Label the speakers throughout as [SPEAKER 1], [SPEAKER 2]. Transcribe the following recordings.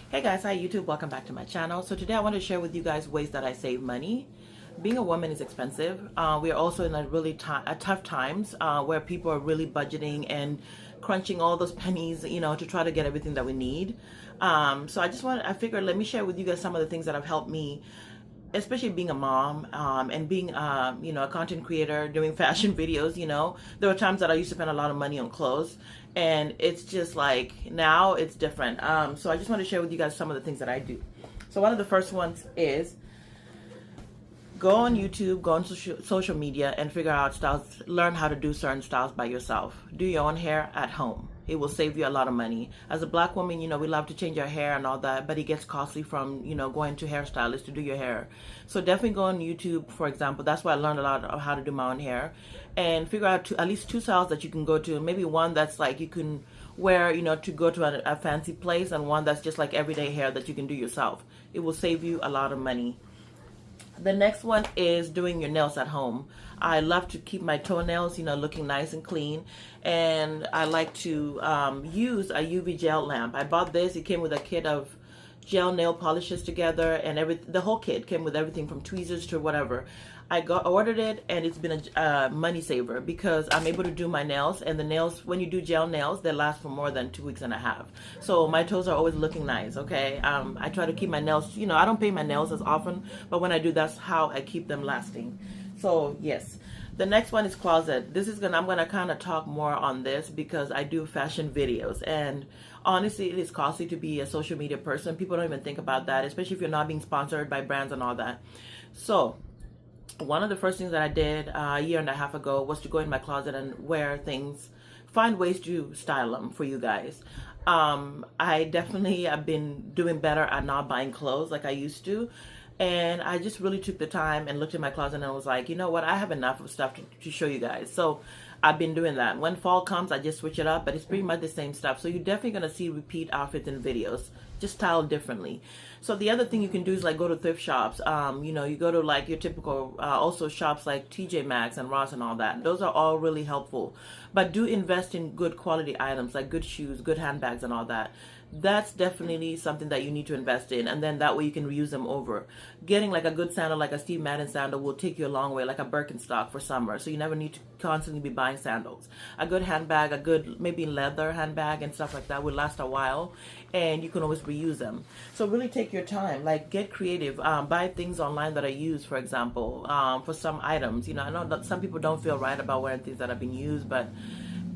[SPEAKER 1] Hey guys, hi YouTube, welcome back to my channel. So today I want to share with you guys ways that I save money. Being a woman is expensive. We are also in a really tough times where people are really budgeting and crunching all those pennies, to try to get everything that we need. So I figured let me share with you guys some of the things that have helped me, especially being a mom, and being a content creator doing fashion videos. There were times that I used to spend a lot of money on clothes, and it's just like now it's different. So I just want to share with you guys some of the things that I do. So one of the first ones is go on YouTube, go on social media, and figure out styles. Learn how to do certain styles by yourself. Do your own hair at home. It will save you a lot of money. As a black woman, we love to change our hair and all that, but it gets costly from, going to hairstylists to do your hair. So definitely go on YouTube, for example. That's why I learned a lot of how to do my own hair, and figure out at least two styles that you can go to. Maybe one that's like you can wear, to go to a fancy place, and one that's just like everyday hair that you can do yourself. It will save you a lot of money. The next one is doing your nails at home. I love to keep my toenails, looking nice and clean. And I like to use a UV gel lamp. I bought this. It came with a kit of gel nail polishes together, and the whole kit came with everything from tweezers to whatever. Ordered it, and it's been a money saver because I'm able to do my nails, and the nails, when you do gel nails, they last for more than 2 weeks and a half. So my toes are always looking nice. Okay, I try to keep my nails. I don't paint my nails as often, but when I do, that's how I keep them lasting. So yes. The next one is closet. I'm gonna kind of talk more on this because I do fashion videos, and honestly, it is costly to be a social media person. People don't even think about that, especially if you're not being sponsored by brands and all that. So one of the first things that I did a year and a half ago was to go in my closet and wear things, find ways to style them for you guys. I definitely have been doing better at not buying clothes like I used to. And I just really took the time and looked in my closet and I was like, you know what, I have enough of stuff to show you guys. So I've been doing that. When fall comes, I just switch it up, but it's pretty much the same stuff. So you're definitely going to see repeat outfits in videos, just styled differently. So the other thing you can do is like go to thrift shops. You go to like your typical, also shops like TJ Maxx and Ross and all that. Those are all really helpful. But do invest in good quality items like good shoes, good handbags and all that. That's definitely something that you need to invest in, and then that way you can reuse them over. Getting like a good sandal, like a Steve Madden sandal, will take you a long way, like a Birkenstock for summer, so you never need to constantly be buying sandals. A good handbag, a good maybe leather handbag and stuff like that will last a while, and you can always reuse them. So really take your time, like get creative. Buy things online that are used, for example, for some items. I know that some people don't feel right about wearing things that have been used, but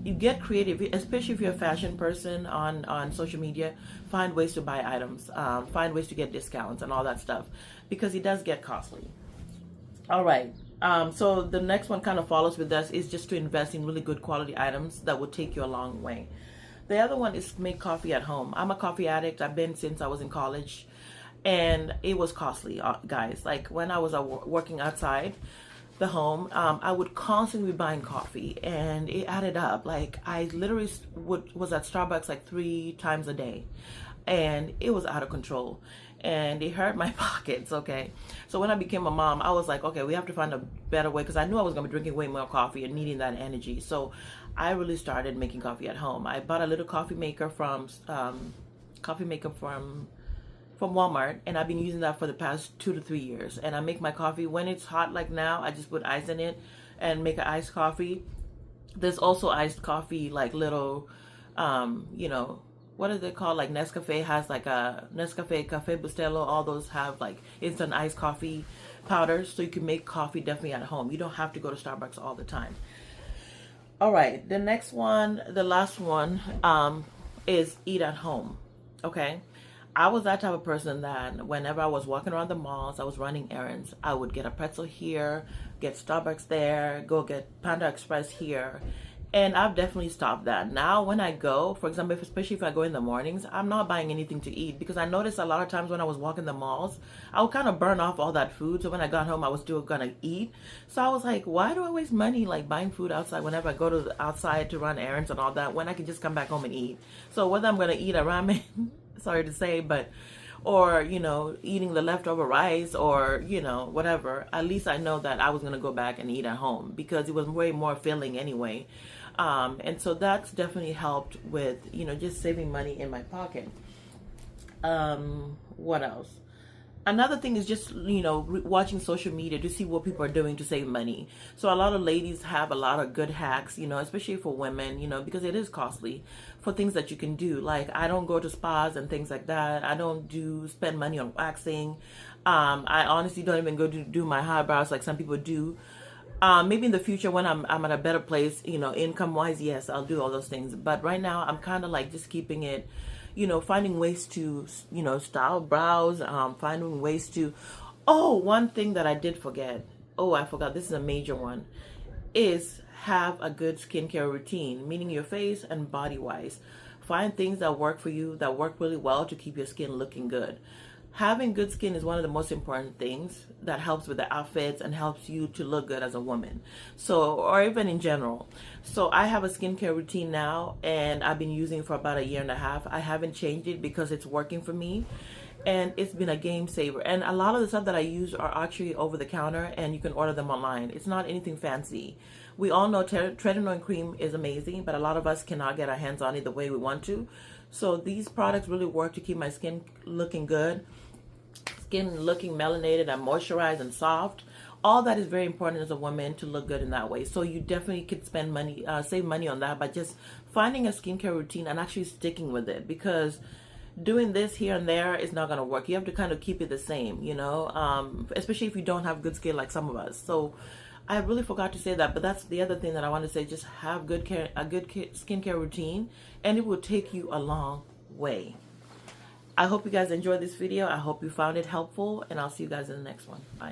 [SPEAKER 1] you get creative, especially if you're a fashion person on social media. Find ways to buy items, find ways to get discounts and all that stuff, because it does get costly. All right. So the next one kind of follows with this is just to invest in really good quality items that will take you a long way. The other one is make coffee at home. I'm a coffee addict. I've been since I was in college, and it was costly, guys. Like when I was working outside the home, I would constantly be buying coffee, and it added up. Like I literally was at Starbucks like 3 times a day, and it was out of control, and it hurt my pockets. Okay, so when I became a mom, I was like, okay, we have to find a better way, because I knew I was going to be drinking way more coffee and needing that energy. So I really started making coffee at home. I bought a little coffee maker from Walmart, and I've been using that for the past 2 to 3 years. And I make my coffee when it's hot, like now. I just put ice in it and make an iced coffee. There's also iced coffee, like little, what are they called? Like Nescafe has like a Nescafe, Cafe Bustelo. All those have like instant iced coffee powders, so you can make coffee definitely at home. You don't have to go to Starbucks all the time. All right, the next one, the last one, is eat at home. Okay. I was that type of person that whenever I was walking around the malls, I was running errands. I would get a pretzel here, get Starbucks there, go get Panda Express here. And I've definitely stopped that. Now when I go, for example, especially if I go in the mornings, I'm not buying anything to eat, because I noticed a lot of times when I was walking the malls, I would kind of burn off all that food. So when I got home, I was still gonna eat. So I was like, why do I waste money like buying food outside whenever I go to the outside to run errands and all that, when I can just come back home and eat? So whether I'm gonna eat a ramen, sorry to say, but or eating the leftover rice, or whatever, at least I know that I was going to go back and eat at home, because it was way more filling anyway. And so that's definitely helped with just saving money in my pocket. What else? Another thing is just, watching social media to see what people are doing to save money. So a lot of ladies have a lot of good hacks, especially for women, because it is costly for things that you can do. Like, I don't go to spas and things like that. I don't spend money on waxing. I honestly don't even go to do my eyebrows like some people do. Maybe in the future when I'm at a better place, income wise, yes, I'll do all those things. But right now I'm kind of like just keeping it, finding ways to, style brows, finding ways to, oh, one thing that I did forget. Oh, I forgot. This is a major one, is have a good skincare routine, meaning your face and body wise. Find things that work for you, that work really well to keep your skin looking good. Having good skin is one of the most important things that helps with the outfits and helps you to look good as a woman. So, or even in general. So I have a skincare routine now, and I've been using it for about a year and a half. I haven't changed it because it's working for me, and it's been a game saver. And a lot of the stuff that I use are actually over the counter, and you can order them online. It's not anything fancy. We all know tretinoin cream is amazing, but a lot of us cannot get our hands on it the way we want to. So these products really work to keep my skin looking good, skin looking melanated and moisturized and soft. All that is very important as a woman, to look good in that way. So you definitely could spend money, save money on that by just finding a skincare routine and actually sticking with it, because doing this here and there is not going to work. You have to kind of keep it the same, especially if you don't have good skin like some of us. So I really forgot to say that, but that's the other thing that I want to say. Just have a good skincare routine, and it will take you a long way. I hope you guys enjoyed this video. I hope you found it helpful, and I'll see you guys in the next one. Bye.